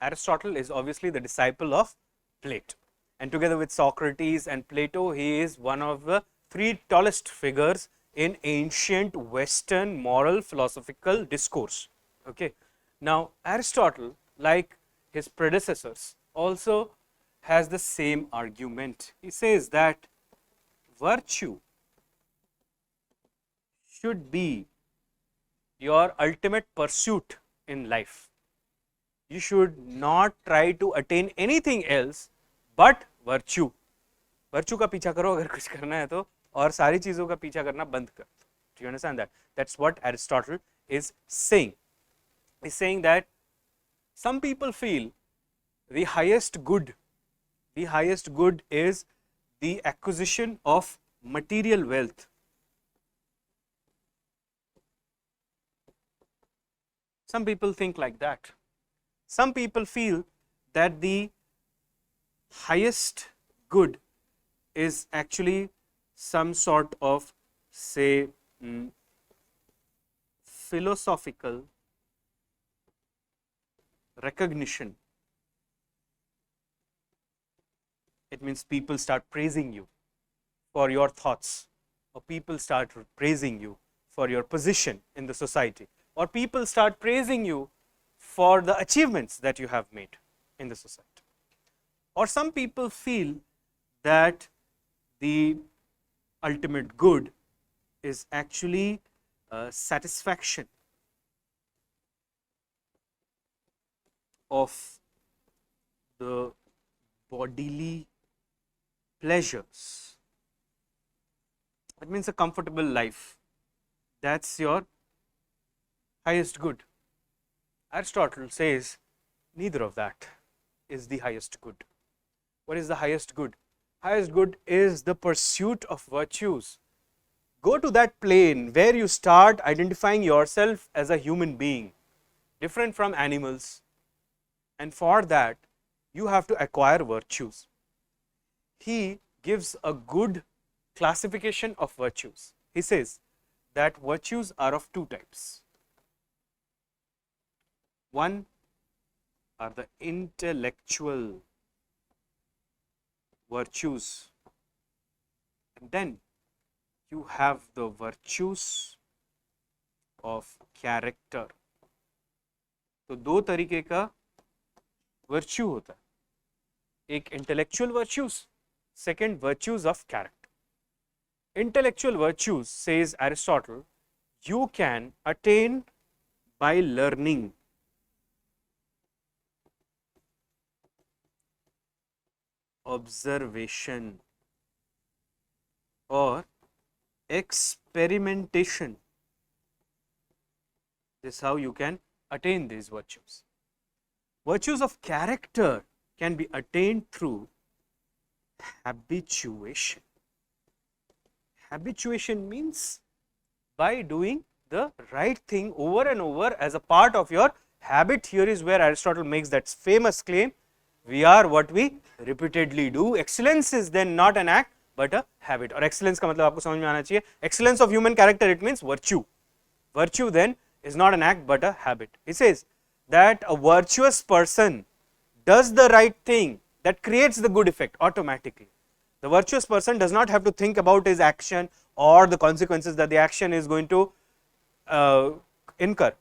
Aristotle is obviously the disciple of Plato, and together with Socrates and Plato, he is one of the three tallest figures in ancient Western moral philosophical discourse. Okay. Now, Aristotle, like his predecessors, also has the same argument. He says that virtue should be your ultimate pursuit in life. You should not try to attain anything else but virtue. Virtue का पीछा करो अगर कुछ करना है तो, और सारी चीजों का पीछा करना बंद कर. Do you understand that? That's what Aristotle is saying. He's saying that some people feel the highest good is the acquisition of material wealth. Some people think like that. Some people feel that the highest good is actually some sort of, say, philosophical recognition. It means people start praising you for your thoughts, or people start praising you for your position in the society, or people start praising you for the achievements that you have made in the society. Or some people feel that the ultimate good is actually satisfaction of the bodily pleasures. That means a comfortable life. That's your highest good. Aristotle says neither of that is the highest good. What is the highest good? Highest good is the pursuit of virtues. Go to that plane where you start identifying yourself as a human being, different from animals, and for that you have to acquire virtues. He gives a good classification of virtues. He says that virtues are of two types. One are the intellectual virtues, and then you have the virtues of character. तो दो तरीके का virtue होता है, एक intellectual virtues, second virtues of character. Intellectual virtues, says Aristotle, you can attain by learning. Observation or experimentation. This is how you can attain these virtues. Virtues of character can be attained through habituation. Habituation means by doing the right thing over and over as a part of your habit. Here is where Aristotle makes that famous claim, we are what we repeatedly do. Excellence is then not an act but a habit. और excellence का मतलब आपको समझ में आना चाहिए. Excellence of human character, it means virtue. Virtue then is not an act but a habit. He says that a virtuous person does the right thing that creates the good effect automatically. The virtuous person does not have to think about his action or the consequences that the action is going to incur.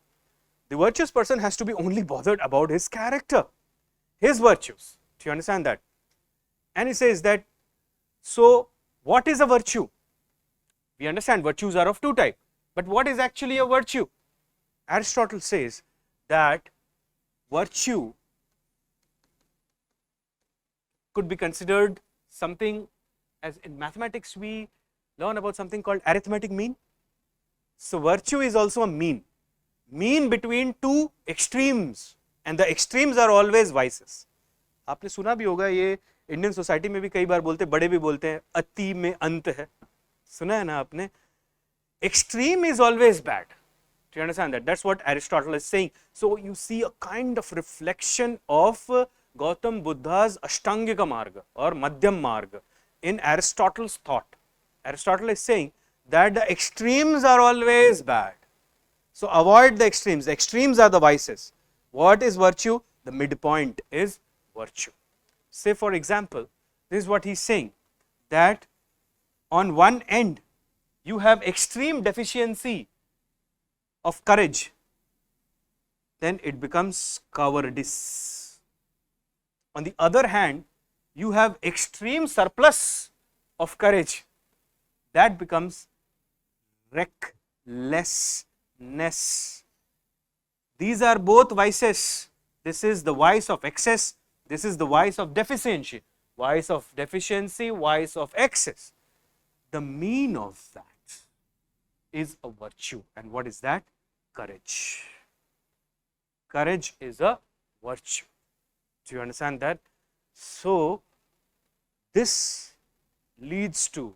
The virtuous person has to be only bothered about his character, his virtues. Do you understand that? And he says that, so what is a virtue? We understand virtues are of two types, but what is actually a virtue? Aristotle says that virtue could be considered something, as in mathematics we learn about something called arithmetic mean. So virtue is also a mean between two extremes, and the extremes are always vices. आपने सुना भी होगा, ये Indian society में भी कई बार बोलते, बड़े भी बोलते हैं, अति में अंत है, सुना है ना आपने? Extreme is always bad. Do you understand that? That's what Aristotle is saying. So you see a kind of reflection of Gautam Buddha's Ashtangika Marga or Madhyam Marga in Aristotle's thought. Aristotle is saying that the extremes are always bad. So avoid the extremes. The extremes are the vices. What is virtue? The midpoint is virtue. Say for example, this is what he is saying, that on one end you have extreme deficiency of courage, then it becomes cowardice. On the other hand, you have extreme surplus of courage, that becomes recklessness. These are both vices. This is the vice of excess, this is the vice of deficiency. Vice of deficiency, vice of excess. The mean of that is a virtue. And what is that? Courage. Courage is a virtue. Do you understand that? So, this leads to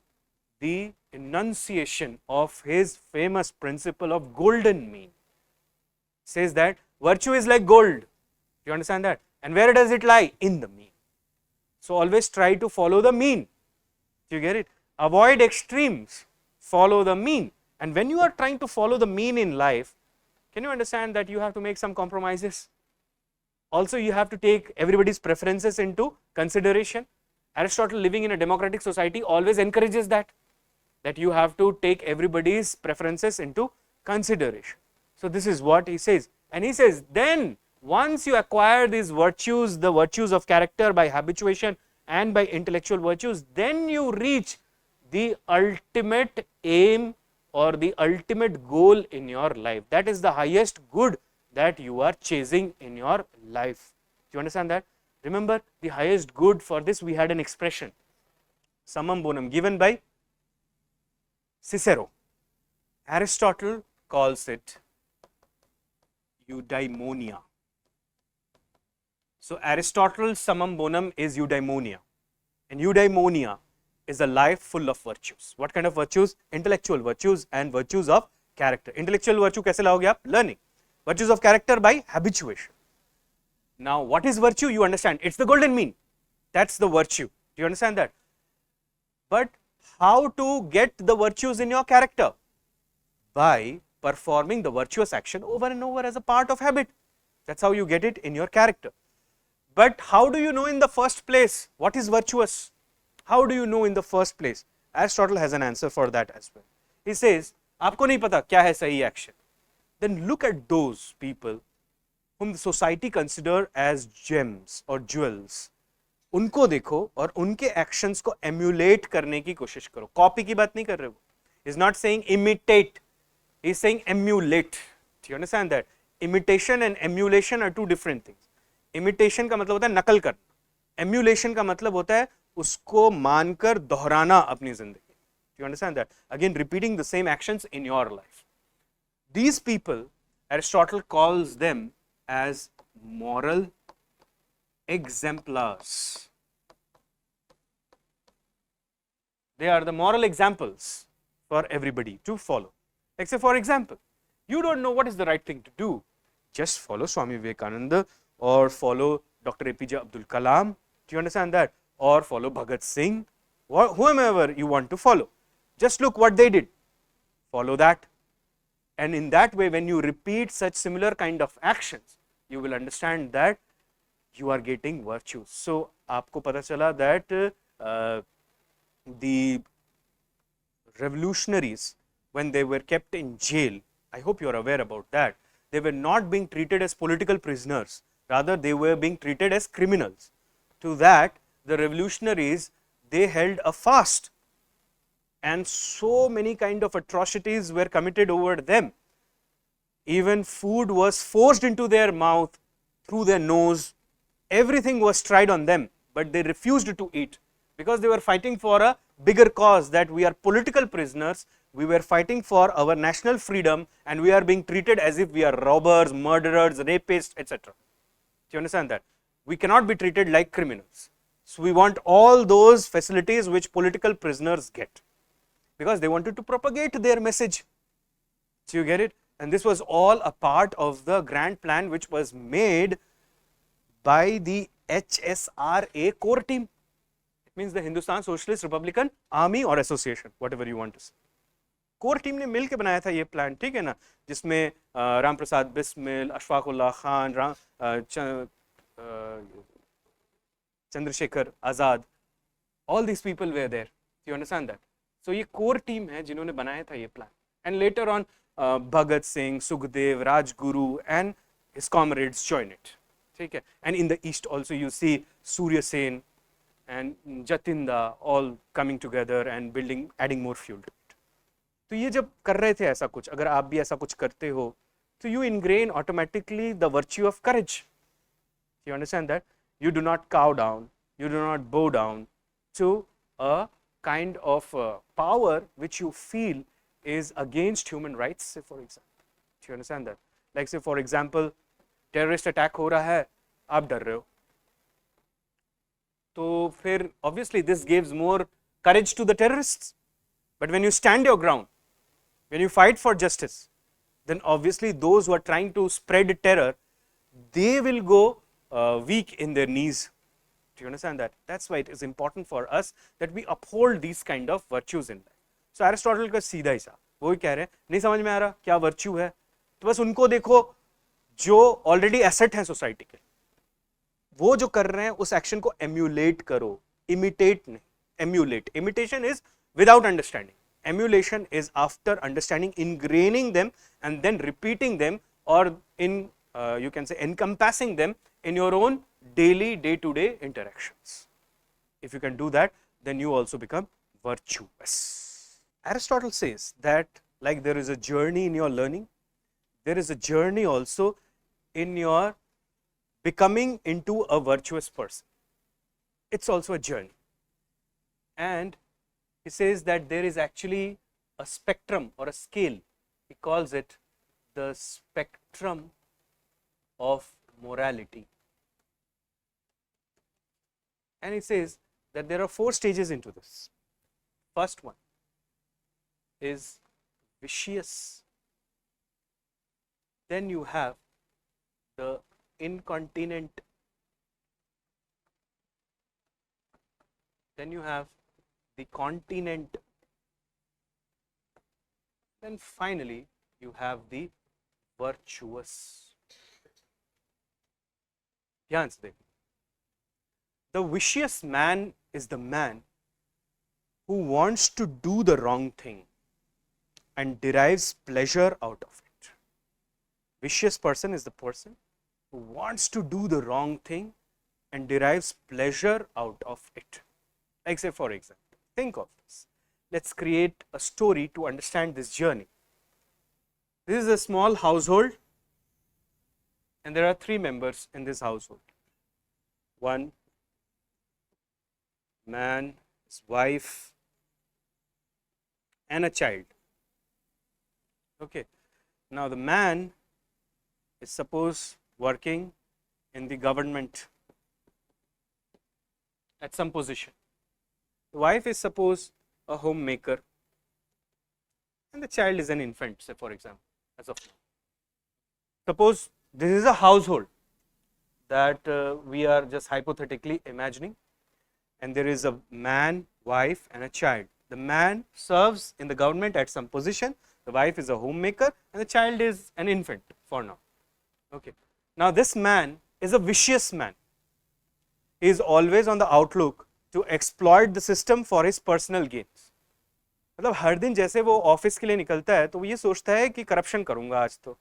the enunciation of his famous principle of golden mean. Says that virtue is like gold. Do you understand that? And where does it lie? In the mean. So, always try to follow the mean. Do you get it? Avoid extremes, follow the mean. And when you are trying to follow the mean in life, can you understand that you have to make some compromises? Also, you have to take everybody's preferences into consideration. Aristotle, living in a democratic society, always encourages that you have to take everybody's preferences into consideration. So, this is what he says. And he says, then once you acquire these virtues, the virtues of character by habituation and by intellectual virtues, then you reach the ultimate aim or the ultimate goal in your life. That is the highest good that you are chasing in your life. Do you understand that? Remember, the highest good, for this we had an expression, summum bonum, given by Cicero. Aristotle calls it eudaimonia. So, Aristotle's summum bonum is eudaimonia, and eudaimonia is a life full of virtues. What kind of virtues? Intellectual virtues and virtues of character. Intellectual virtue kaise laoge aap? Learning. Virtues of character by habituation. Now, what is virtue? You understand, it's the golden mean. That's the virtue. Do you understand that? But how to get the virtues in your character? By performing the virtuous action over and over as a part of habit. That's how you get it in your character. But how do you know in the first place what is virtuous? How do you know in the first place? Aristotle has an answer for that as well. He says, aapko nahi pata kya hai sahi action. Then look at those people whom the society consider as gems or jewels. उनको देखो और उनके actions को emulate करने की कोशिश करो. Copy की बात नहीं कर रहे हो. He is not saying imitate. He is saying emulate. Do you understand that? Imitation and emulation are two different things. Imitation का मतलब होता है नकल करना. Emulation का मतलब होता है उसको मानकर दोहराना अपनी जिंदगी. Do you understand that? Again, repeating the same actions in your life. These people, Aristotle calls them as moral exemplars. They are the moral examples for everybody to follow. Like say for example, you don't know what is the right thing to do. Just follow Swami Vivekananda or follow Dr. APJ Abdul Kalam. Do you understand that? Or follow Bhagat Singh or whomever you want to follow. Just look what they did. Follow that. And in that way, when you repeat such similar kind of actions, you will understand that you are getting virtues. So, आपको पता चला that the revolutionaries, when they were kept in jail, I hope you are aware about that, they were not being treated as political prisoners, rather they were being treated as criminals. To that, the revolutionaries, they held a fast, and so many kind of atrocities were committed over them. Even food was forced into their mouth, through their nose, everything was tried on them, but they refused to eat because they were fighting for a bigger cause, that we are political prisoners, we were fighting for our national freedom, and we are being treated as if we are robbers, murderers, rapists, etc. Do you understand that? We cannot be treated like criminals. So, we want all those facilities which political prisoners get, because they wanted to propagate their message. Do you get it? And this was all a part of the grand plan which was made by the HSRA core team. It means the Hindustan Socialist Republican Army or Association, whatever you want to say. Core team ने मिल के बनाया था ये plan, ठीक है ना, जिसमें Ram Prasad Bismil, Ashfaq Ullah Khan, Chandrasekhar Azad, all these people were there. You understand that? So ये core team है जिन्होंने बनाया था ये plan. And later on, Bhagat Singh, Sukhdev, Rajguru, and his comrades join it. ठीक है? And in the east also you see Surya Sen and Jatinda all coming together and building, adding more fuel to it. तो ये जब कर रहे थे ऐसा कुछ, अगर आप भी ऐसा कुछ करते हो, तो you ingrain automatically the virtue of courage. You understand that? You do not cow down, you do not bow down to a kind of power which you feel is against human rights, say for example. Do you understand that? Like say for example, terrorist attack हो रहा है, आप डर रहे हो, तो फिर obviously this gives more courage to the terrorists. But when you stand your ground, when you fight for justice, then obviously those who are trying to spread terror, they will go weak in their knees. Do you understand that? That's why it is important for us that we uphold these kind of virtues in life. So Aristotle का सीधा ही सा वो ही कह रहे हैं, नहीं समझ में आ रहा क्या virtue है, तो बस उनको देखो जो already asset है society के, वो जो कर रहे हैं उस action को emulate करो, imitate नहीं, emulate. Imitation is without understanding. Emulation is after understanding, ingraining them and then repeating them, or in you can say encompassing them in your own daily day-to-day interactions. If you can do that, then you also become virtuous. Aristotle says that like there is a journey in your learning, there is a journey also in your becoming into a virtuous person. It's also a journey. And he says that there is actually a spectrum or a scale. He calls it the spectrum of morality. And he says that there are 4 stages into this. First one is vicious. Then you have the incontinent. Then you have the continent. Then finally you have the virtuous. ध्यान से देखो. The vicious man is the man who wants to do the wrong thing and derives pleasure out of it. Vicious person is the person who wants to do the wrong thing and derives pleasure out of it. Like say for example, think of this. Let's create a story to understand this journey. This is a small household and there are 3 members in this household. One man, his wife, and a child. Okay. Now the man is suppose working in the government at some position. The wife is suppose a homemaker, and the child is an infant, say for example, as of now. Suppose this is a household that we are just hypothetically imagining, and there is a man, wife, and a child. The man serves in the government at some position, the wife is a homemaker, and the child is an infant for now. Okay. Now this man is a vicious man. He is always on the outlook to exploit the system for his personal gains. मतलब हर दिन जैसे वो office के लिए निकलता है तो वो ये सोचता है कि करप्शन करूंगा आज, तो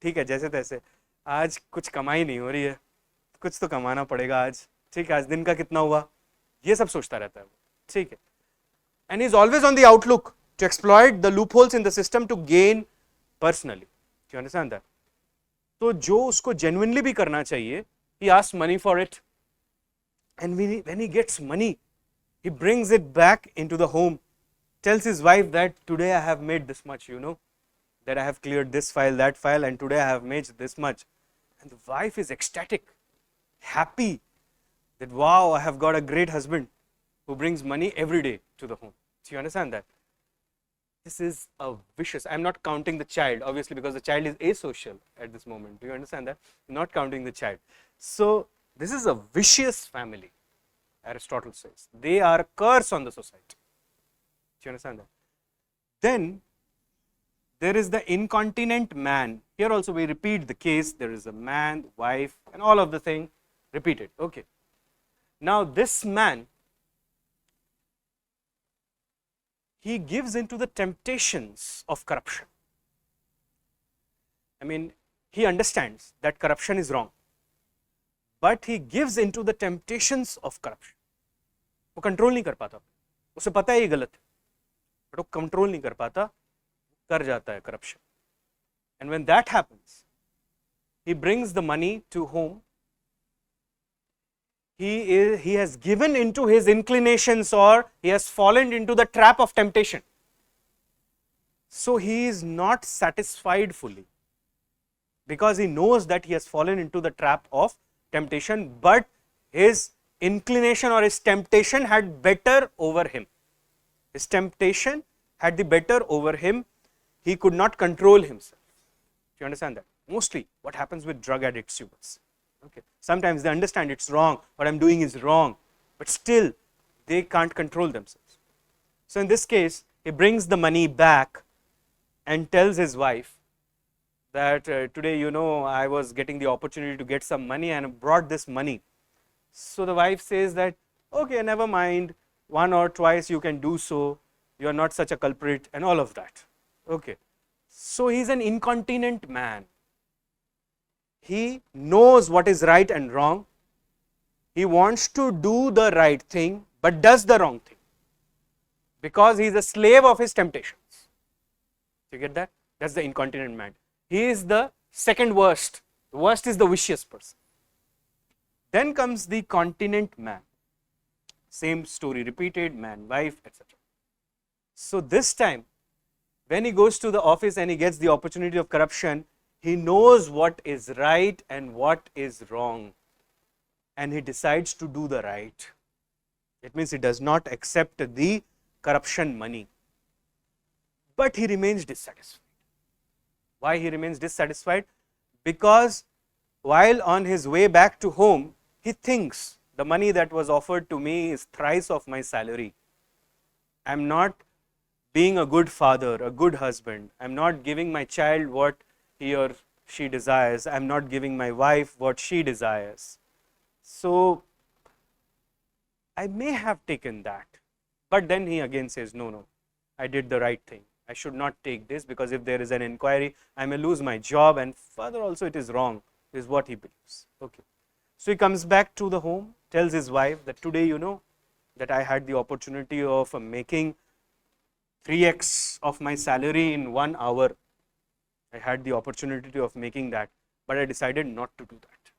ठीक है जैसे तैसे, आज कुछ कमाई नहीं हो रही है, कुछ तो कमाना पड़ेगा आज, ठीक है आज दिन का कितना हुआ, ये सब सोचता रहता है वो, ठीक है. And he is always on the outlook to exploit the loopholes in the system to gain personally. Do you understand that? तो जो उसको genuinely भी करना चाहिए, he asks money for it, and when he gets money, he brings it back into the home, tells his wife that today I have made this much, you know, that I have cleared this file, that file, and today I have made this much. And the wife is ecstatic, happy that wow, I have got a great husband who brings money every day to the home. Do you understand that? This is a vicious. I am not counting the child, obviously, because the child is asocial at this moment. Do you understand that? Not counting the child. So this is a vicious family, Aristotle says. They are a curse on the society. Do you understand that? Then there is the incontinent man. Here also we repeat the case. There is a man, wife, and all of the thing. repeated. Okay. Now this man, he gives into the temptations of corruption. I mean, he understands that corruption is wrong, but he gives into the temptations of corruption. वो control नहीं कर पाता, उसे पता है ये गलत है, बट वो कंट्रोल नहीं कर पाता, कर जाता है corruption. And when that happens, he brings the money to home. He has given into his inclinations, or he has fallen into the trap of temptation. So he is not satisfied fully, because he knows that he has fallen into the trap of temptation, but his inclination or his temptation had better over him. His temptation had the better over him. He could not control himself. Do you understand that? Mostly what happens with drug addicts, you must. Okay. Sometimes they understand it's wrong, what I'm doing is wrong, but still they can't control themselves. So in this case, he brings the money back and tells his wife that today, you know, I was getting the opportunity to get some money and brought this money. So the wife says that, okay, never mind, one or twice you can do so, you are not such a culprit and all of that. Okay. So he is an incontinent man. He knows what is right and wrong. He wants to do the right thing, but does the wrong thing, because he is a slave of his temptations. You get that? That's the incontinent man. He is the second worst. The worst is the vicious person. Then comes the continent man. Same story repeated, man, wife, etc. So this time, when he goes to the office and he gets the opportunity of corruption, he knows what is right and what is wrong, and he decides to do the right. It means he does not accept the corruption money, but he remains dissatisfied. Why he remains dissatisfied? Because while on his way back to home, he thinks the money that was offered to me is thrice of my salary. I am not being a good father, a good husband. I am not giving my child what he or she desires. I am not giving my wife what she desires. So I may have taken that, but then he again says, no, I did the right thing. I should not take this, because if there is an inquiry, I may lose my job, and further also it is wrong, is what he believes. Okay. So he comes back to the home, tells his wife that today, you know, that I had the opportunity of making 3x of my salary in 1 hour. I had the opportunity of making that, but I decided not to do that.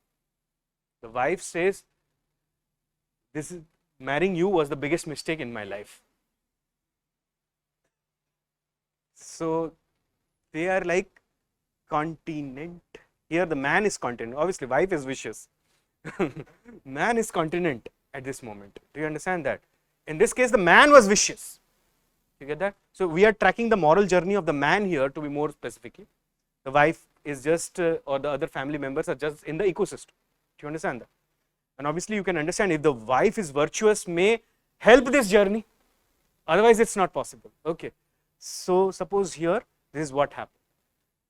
The wife says, marrying you was the biggest mistake in my life. So they are like continent. Here the man is continent. Obviously, wife is vicious. Man is continent at this moment. Do you understand that? In this case, the man was vicious. You get that? So we are tracking the moral journey of the man here, to be more specifically. The wife is just, or the other family members are just in the ecosystem. Do you understand that? And obviously, you can understand, if the wife is virtuous, may help this journey. Otherwise, it's not possible. Okay. So suppose here, this is what happened.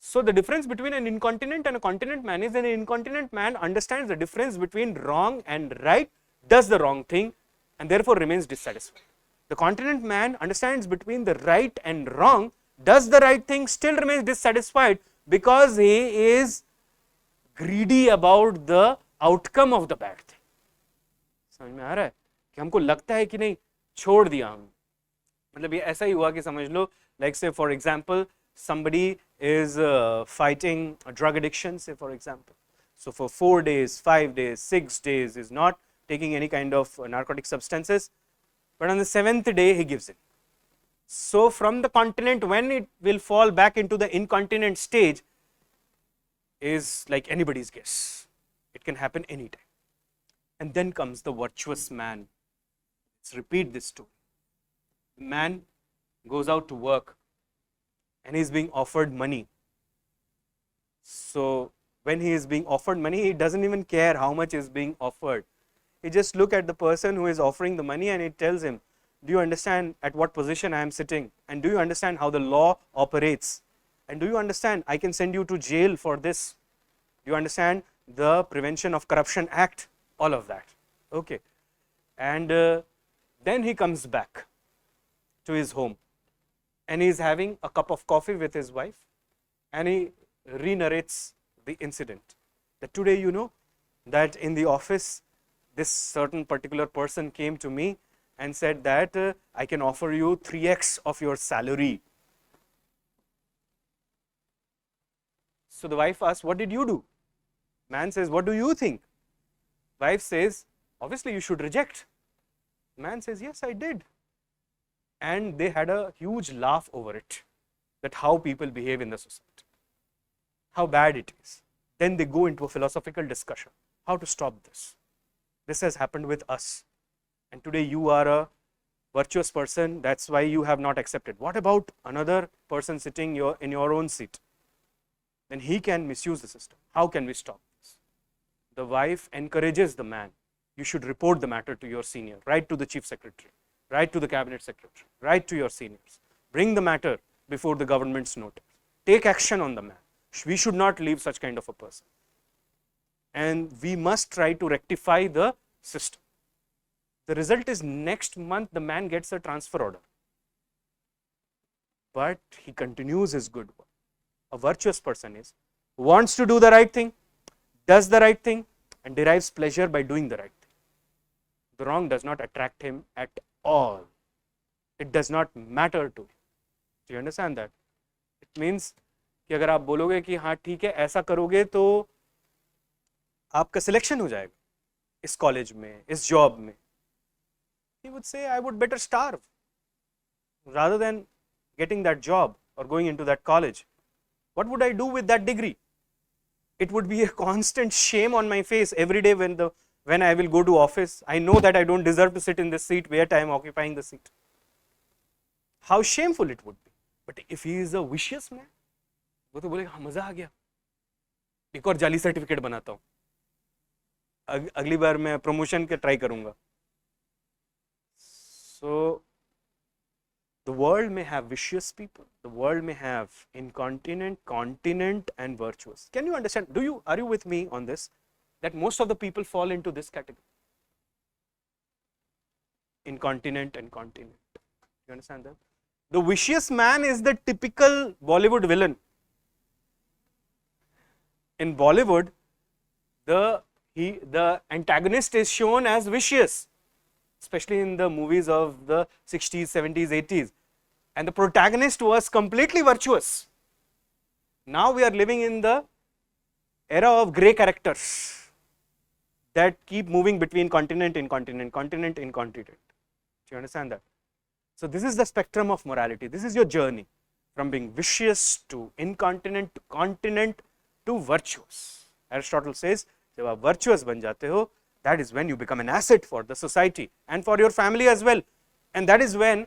So the difference between an incontinent and a continent man is that an incontinent man understands the difference between wrong and right, does the wrong thing, and therefore remains dissatisfied. The continent man understands between the right and wrong, does the right thing, still remains dissatisfied, because he is greedy about the outcome of the bad thing. समझ में आ रहा है कि हमको लगता है कि नहीं, छोड़ दिया हम, मतलब ये ऐसा ही हुआ कि समझ लो, like say for example, somebody is fighting a drug addiction, say for example. So for 4 days, 5 days, 6 days is not taking any kind of narcotic substances, but on the 7th day he gives in. So from the continent, when it will fall back into the incontinent stage is like anybody's guess. It can happen anytime. And then comes the virtuous man. Let's repeat this story. The man goes out to work and he is being offered money. So when he is being offered money, he doesn't even care how much is being offered. He just look at the person who is offering the money and he tells him, do you understand at what position I am sitting? And do you understand how the law operates? And do you understand I can send you to jail for this? Do you understand the Prevention of Corruption Act? all of that. Okay, and then he comes back to his home and he is having a cup of coffee with his wife and he re-narrates the incident that today, you know, that in the office this certain particular person came to me and said that I can offer you 3x of your salary. So the wife asks, what did you do? Man says, what do you think? Wife says, obviously you should reject. Man says, yes, I did. And they had a huge laugh over it, that how people behave in the society, how bad it is. Then they go into a philosophical discussion, how to stop this. This has happened with us. And today you are a virtuous person, that's why you have not accepted. What about another person sitting in your own seat? Then he can misuse the system. How can we stop this? The wife encourages the man. You should report the matter to your senior, write to the chief secretary, write to the cabinet secretary, write to your seniors. Bring the matter before the government's notice. Take action on the man. We should not leave such kind of a person. And we must try to rectify the system. The result is next month the man gets a transfer order. But he continues his good work. A virtuous person is who wants to do the right thing, does the right thing, and derives pleasure by doing the right thing. The wrong does not attract him at all. It does not matter to him. Do you understand that? It means कि अगर आप बोलोगे कि हाँ ठीक है ऐसा करोगे तो आपका सिलेक्शन हो जाएगा इस कॉलेज में, इस जॉब में. He would say, I would better starve rather than getting that job or going into that college. What would I do with that degree? It would be a constant shame on my face every day when I will go to office. I know that I don't deserve to sit in this seat, where I am occupying the seat. How shameful it would be. But if he is a vicious man, वो तो बोलेगा हाँ मजा आ गया, एक और जाली certificate बनाता हूँ, अगली बार मैं प्रमोशन के ट्राई करूंगा. So the world may have vicious people, the world may have incontinent, continent and virtuous. Can you understand? Are you with me on this? That most of the people fall into this category. Incontinent and continent. You understand that? The vicious man is the typical Bollywood villain. In Bollywood, the antagonist is shown as vicious, especially in the movies of the 60s, 70s, 80s. And the protagonist was completely virtuous. Now we are living in the era of grey characters that keep moving between continent, incontinent, continent, incontinent. Do you understand that? So this is the spectrum of morality. This is your journey from being vicious to incontinent to continent to virtuous. Aristotle says, जब आप virtuous बन जाते हो, that is when you become an asset for the society and for your family as well. And that is when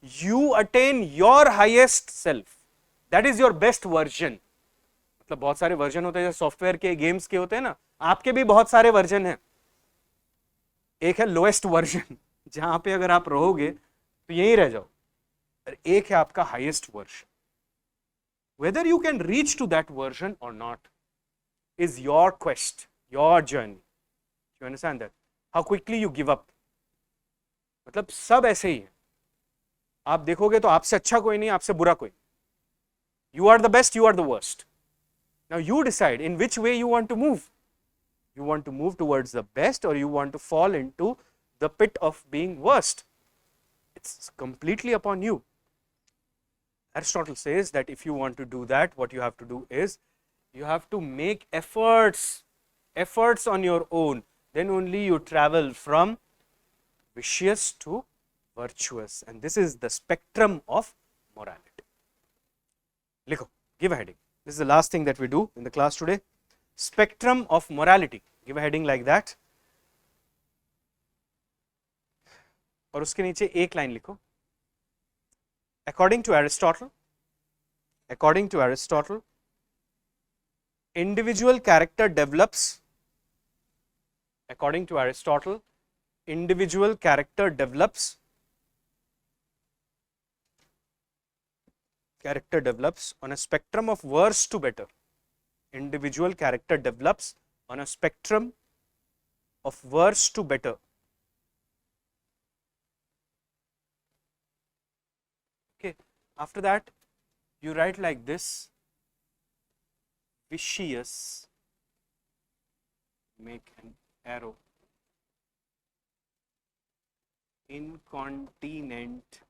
you attain your highest self. That is your best version. मतलब बहुत सारे version होते हैं जैसे software के, games के होते हैं ना, आपके भी बहुत सारे वर्जन हैं. एक है लोएस्ट वर्जन, जहां पे अगर आप रहोगे तो यहीं रह जाओ. एक है आपका highest version. Whether you can reach to that version or not is your quest, your journey. You understand that? How quickly you give up. मतलब सब ऐसे ही है. आप देखोगे तो आपसे अच्छा कोई नहीं, आपसे बुरा कोई. You are the best, you are the worst. Now you decide in which way you want to move. You want to move towards the best or you want to fall into the pit of being worst. It's completely upon you. Aristotle says that if you want to do that, what you have to do is you have to make efforts on your own. Then only you travel from vicious to virtuous. And this is the spectrum of morality. Likho, give a heading. This is the last thing that we do in the class today. Spectrum of morality. Give a heading like that. और उसके नीचे एक line लिखो. According to Aristotle, individual character develops. According to Aristotle, individual character develops. Character develops on a spectrum of worse to better. Individual character develops on a spectrum of worse to better. Okay, after that you write like this: vicious, make an arrow, incontinent,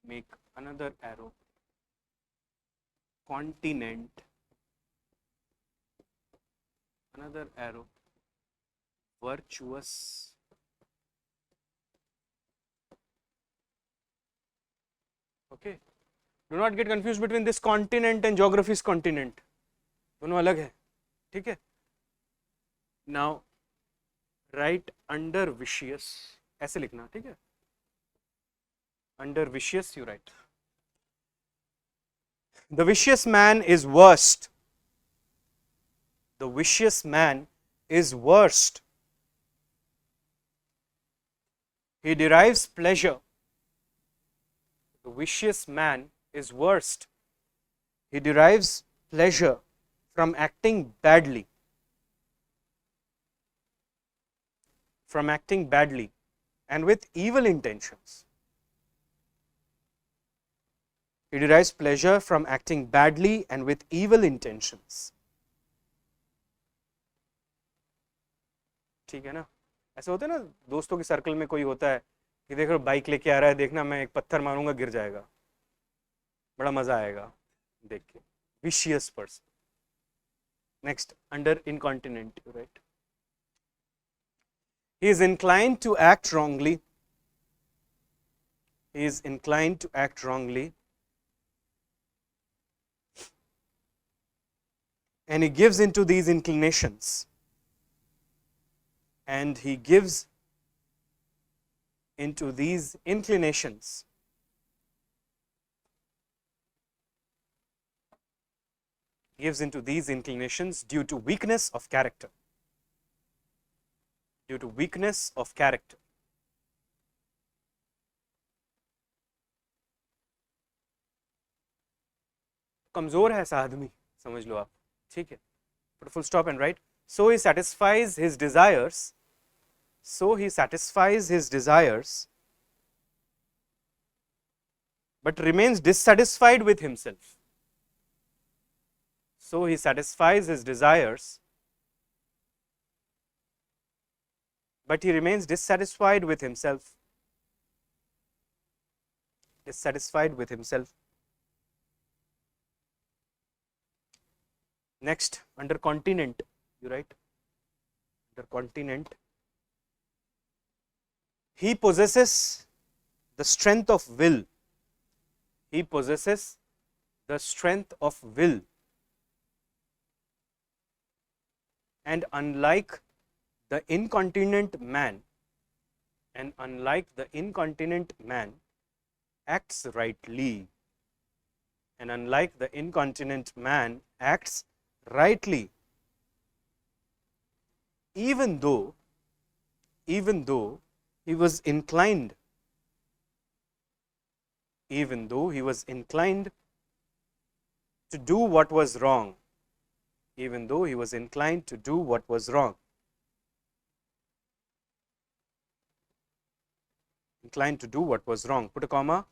make another arrow, continent, another arrow, virtuous, okay. Do not get confused between this continent and geography's continent, दोनों अलग है, ठीक है. Now write under vicious, ऐसे लिखना, ठीक है. Under vicious you write, the vicious man is worst. The vicious man is worst. He derives pleasure. The vicious man is worst. He derives pleasure from acting badly. From acting badly and with evil intentions. He derives pleasure from acting badly and with evil intentions. ठीक है ना. ऐसे होता है ना, दोस्तों के circle में कोई होता है कि देखो बाइक लेके आ रहा है, देखना मैं एक पत्थर मारूंगा गिर जाएगा, बड़ा मजा आएगा देख के. Vicious person. Next, under incontinent you write, he is inclined to act wrongly. He is inclined to act wrongly, and he gives into these inclinations. And he gives into these inclinations. Gives into these inclinations due to weakness of character. Due to weakness of character. कमजोर है ऐसा आदमी, समझ लो आप, ठीक है. Put a full stop and write, so he satisfies his desires. So he satisfies his desires, but remains dissatisfied with himself. So he satisfies his desires, but he remains dissatisfied with himself. Dissatisfied with himself. Next, under continent, you write, under continent, he possesses the strength of will. He possesses the strength of will. And unlike the incontinent man, acts rightly. And unlike the incontinent man, acts rightly. Even though he was inclined, to do what was wrong. Even though he was inclined to do what was wrong. Inclined to do what was wrong. Put a comma.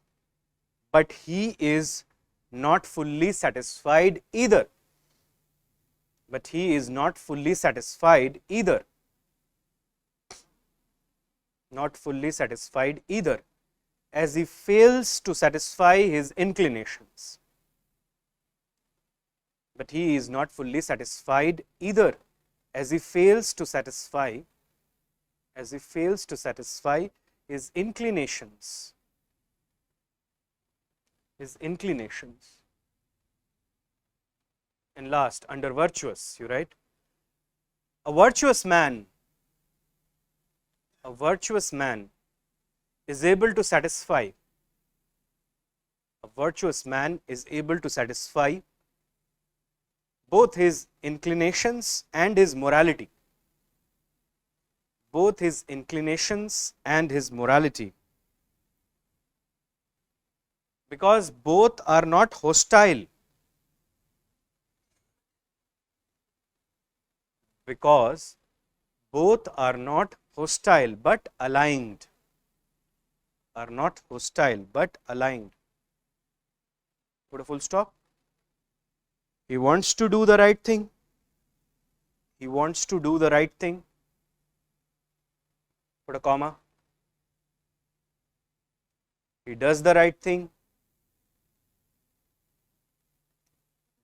But he is not fully satisfied either. But he is not fully satisfied either. Not fully satisfied either, as he fails to satisfy his inclinations. But he is not fully satisfied either, as he fails to satisfy his inclinations. And last, under virtuous, you write, a virtuous man is able to satisfy. A virtuous man is able to satisfy both his inclinations and his morality. Both his inclinations and his morality. Because both are not hostile. Because both are not hostile but aligned. Are not hostile but aligned. Put a full stop. He wants to do the right thing. He wants to do the right thing. Put a comma. He does the right thing.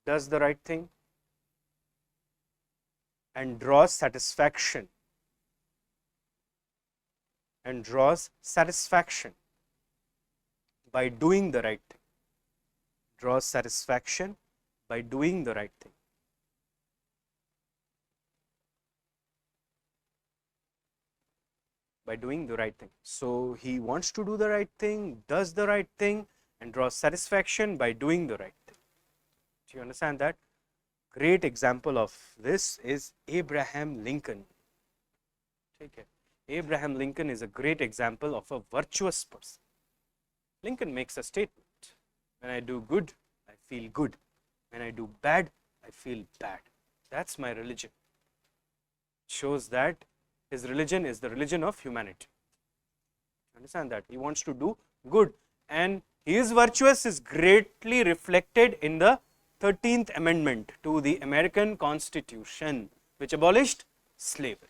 Does the right thing. And draws satisfaction. And draws satisfaction by doing the right thing. Draws satisfaction by doing the right thing. By doing the right thing. So he wants to do the right thing, does the right thing, and draws satisfaction by doing the right thing. Do you understand that? Great example of this is Abraham Lincoln. Take it. Abraham Lincoln is a great example of a virtuous person. Lincoln makes a statement. When I do good, I feel good. When I do bad, I feel bad. That's my religion. Shows that his religion is the religion of humanity. Understand that? He wants to do good. And his virtuous is greatly reflected in the 13th Amendment to the American Constitution, which abolished slavery.